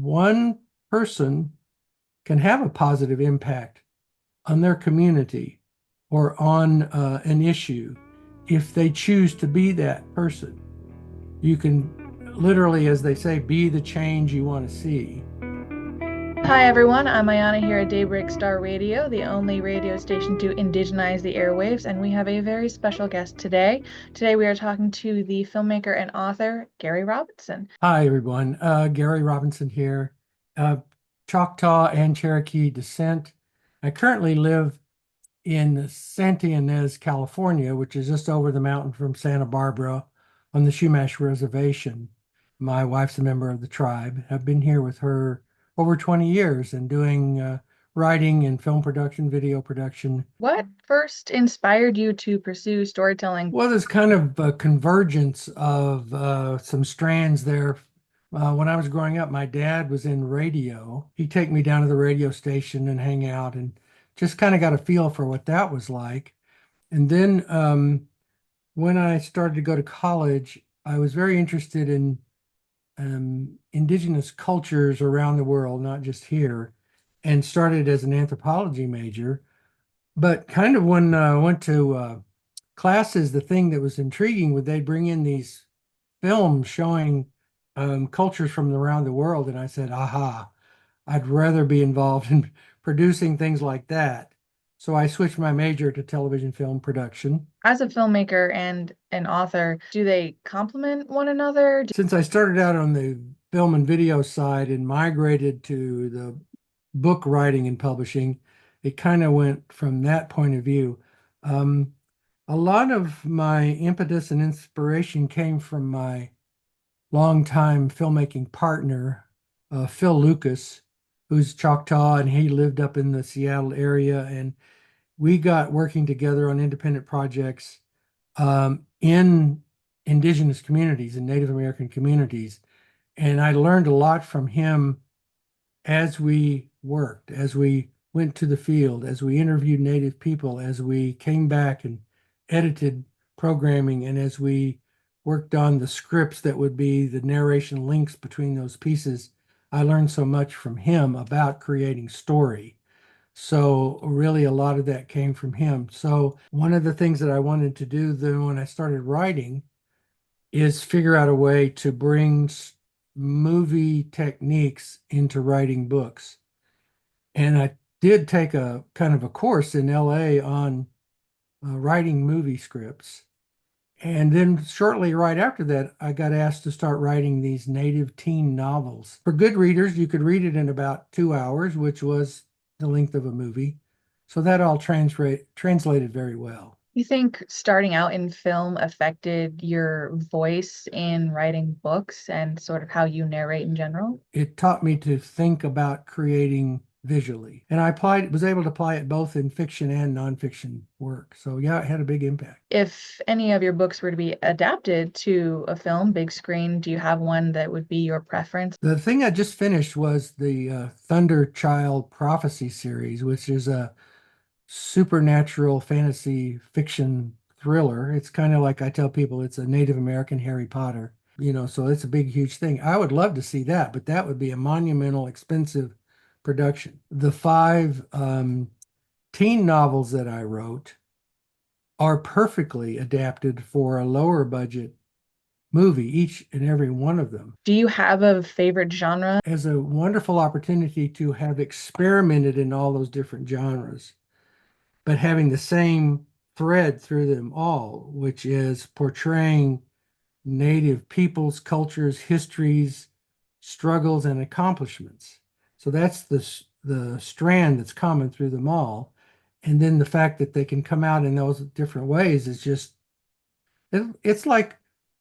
one person can have a positive impact on their community or on an issue if they choose to be that person. You can literally, as they say, be the change you want to see. Hi everyone, I'm Aiyana here at Daybreak Star Radio, the only radio station to indigenize the airwaves, and we have a very special guest today. Today we are talking to the filmmaker and author Gary Robinson. Hi, everyone. Gary Robinson here, uh, Choctaw and Cherokee descent. I currently live in Santa Ynez, California, which is just over the mountain from Santa Barbara on the Chumash Reservation. My wife's a member of the tribe. I've been here with her over 20 years and doing writing and film production, video production. What first inspired you to pursue storytelling? Well, there's kind of a convergence of some strands there. When I was growing up, my dad was in radio. He'd take me down to the radio station and hang out and just kind of got a feel for what that was like. And then when I started to go to college, I was very interested in indigenous cultures around the world, not just here, and started as an anthropology major. But kind of when I went to classes, the thing that was intriguing would they bring in these films showing cultures from around the world, and I said, "Aha! I'd rather be involved in producing things like that." So I switched my major to television film production. As a filmmaker and an author, do they complement one another? Since I started out on the film and video side and migrated to the book writing and publishing, it kind of went from that point of view. Um, a lot of my impetus and inspiration came from my longtime filmmaking partner, Phil Lucas, who's Choctaw, and he lived up in the Seattle area. And we got working together on independent projects in Indigenous communities and Native American communities. And I learned a lot from him as we worked, as we went to the field, as we interviewed Native people, as we came back and edited programming, and as we worked on the scripts that would be the narration links between those pieces, I learned so much from him about creating story. So really a lot of that came from him. So one of the things that I wanted to do then when I started writing is figure out a way to bring movie techniques into writing books. And I did take a kind of a course in LA on writing movie scripts. And then shortly right after that, I got asked to start writing these native teen novels. For good readers, you could read it in about 2 hours, which was the length of a movie. So that all translated very well. You think starting out in film affected your voice in writing books and sort of how you narrate in general? It taught me to think about creating visually. And I was able to apply it both in fiction and nonfiction work. So yeah, it had a big impact. If any of your books were to be adapted to a film, big screen, do you have one that would be your preference? The thing I just finished was the Thunderchild Prophecy series, which is a supernatural fantasy fiction thriller. It's kind of like I tell people it's a Native American Harry Potter, so it's a big, huge thing. I would love to see that, but that would be a monumental, expensive production. The five teen novels that I wrote are perfectly adapted for a lower budget movie, each and every one of them. Do you have a favorite genre? As a wonderful opportunity to have experimented in all those different genres, but having the same thread through them all, which is portraying Native peoples, cultures, histories, struggles, and accomplishments. So that's the strand that's common through them all. And then the fact that they can come out in those different ways is just, it's like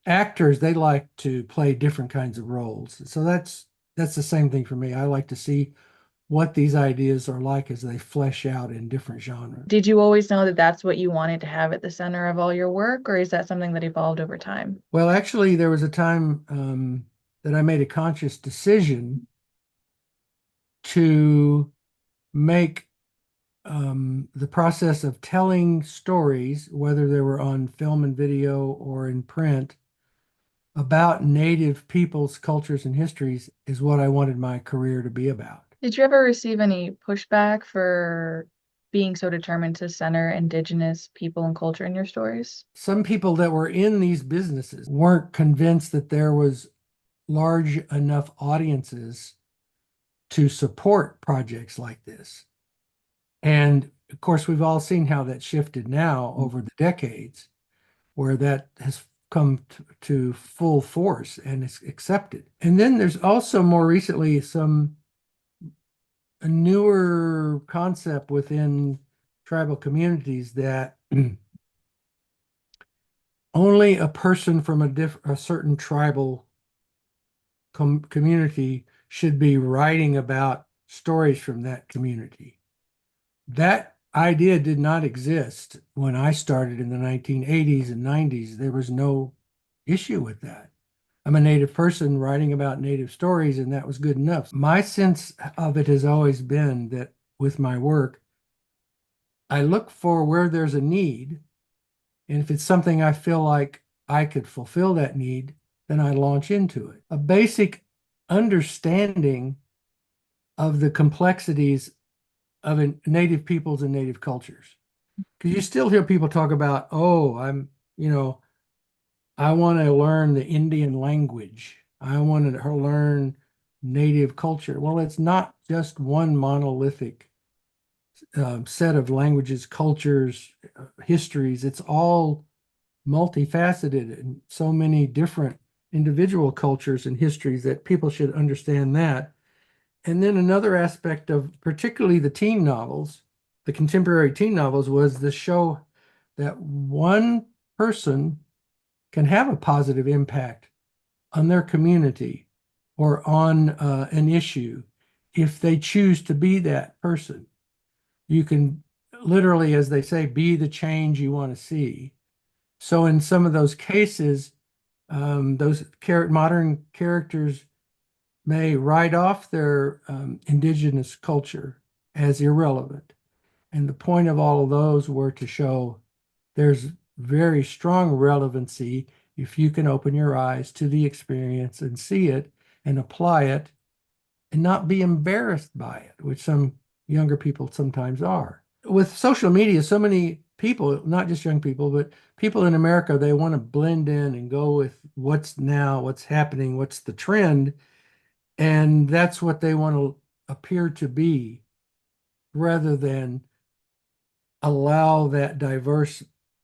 actors, they like to play different kinds of roles. So that's the same thing for me. I like to see what these ideas are like as they flesh out in different genres. Did you always know that that's what you wanted to have at the center of all your work, or is that something that evolved over time? Well, actually, there was a time that I made a conscious decision to make the process of telling stories, whether they were on film and video or in print, about Native peoples, cultures, and histories is what I wanted my career to be about. Did you ever receive any pushback for being so determined to center Indigenous people and culture in your stories? Some people that were in these businesses weren't convinced that there was large enough audiences to support projects like this. And of course, we've all seen how that shifted now over the decades, where that has come to full force and is accepted. And then there's also more recently a newer concept within tribal communities that only a person from a certain tribal community should be writing about stories from that community. That idea did not exist when I started in the 1980s and 90s. There was no issue with that. I'm a Native person writing about Native stories, and that was good enough. My sense of it has always been that with my work, I look for where there's a need, and if it's something I feel like I could fulfill that need, then I launch into it. A basic understanding of the complexities of Native peoples and Native cultures. Because you still hear people talk about, oh, I want to learn the Indian language. I want to learn Native culture. Well, it's not just one monolithic set of languages, cultures, histories. It's all multifaceted and so many different individual cultures and histories that people should understand that. And then another aspect of particularly the teen novels, the contemporary teen novels, was the show that one person can have a positive impact on their community or on an issue if they choose to be that person. You can literally, as they say, be the change you want to see. So in some of those cases, those modern characters may write off their indigenous culture as irrelevant. And the point of all of those were to show there's very strong relevancy if you can open your eyes to the experience and see it and apply it and not be embarrassed by it, which some younger people sometimes are. With social media, so many people, not just young people, but people in America, they want to blend in and go with what's now, what's happening, what's the trend. And that's what they want to appear to be rather than allow that diverse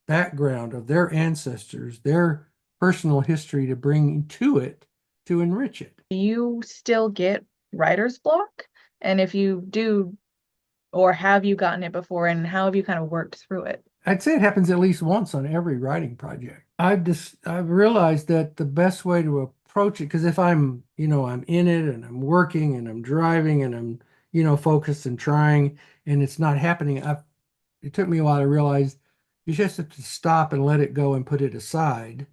background of their ancestors, their personal history to bring to it to enrich it. Do you still get writer's block? And if you do, or have you gotten it before, and how have you kind of worked through it? I'd say it happens at least once on every writing project. I've realized that the best way to approach it, because if I'm in it and I'm working and I'm driving and I'm, focused and trying and it's not happening, it took me a while to realize you just have to stop and let it go and put it aside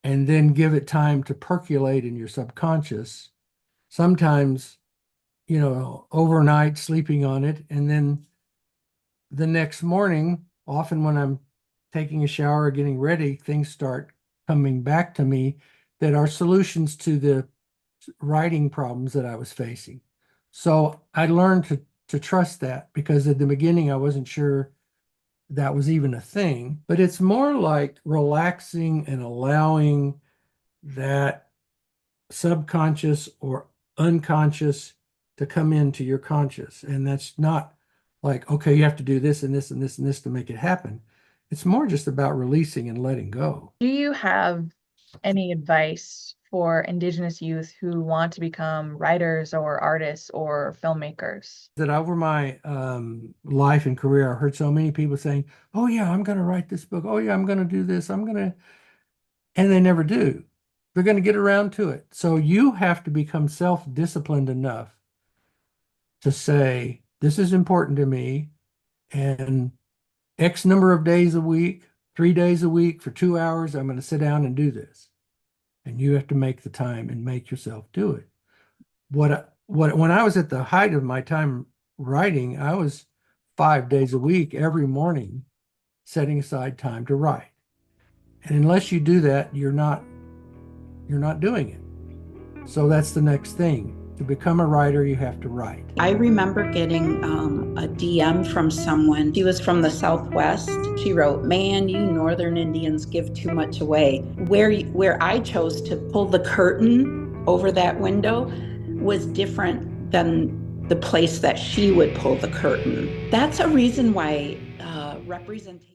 and then give it time to percolate in your subconscious. Sometimes, overnight sleeping on it, and then the next morning, often when I'm taking a shower or getting ready, things start coming back to me that are solutions to the writing problems that I was facing. So I learned to trust that because at the beginning I wasn't sure that was even a thing, but it's more like relaxing and allowing that subconscious or unconscious to come into your conscious. And that's not like, okay, you have to do this and this and this and this to make it happen. It's more just about releasing and letting go. Do you have any advice for Indigenous youth who want to become writers or artists or filmmakers? That over my life and career, I heard so many people saying, oh, yeah, I'm going to write this book. Oh, yeah, I'm going to do this. And they never do. They're going to get around to it. So you have to become self-disciplined enough to say, this is important to me. And X number of days a week, 3 days a week for 2 hours, I'm going to sit down and do this. And you have to make the time and make yourself do it. When I was at the height of my time writing, I was 5 days a week, every morning, setting aside time to write. And unless you do that, you're not doing it. So that's the next thing. To become a writer, you have to write. I remember getting a DM from someone. She was from the Southwest. She wrote, "Man, you Northern Indians give too much away." Where I chose to pull the curtain over that window was different than the place that she would pull the curtain. That's a reason why representation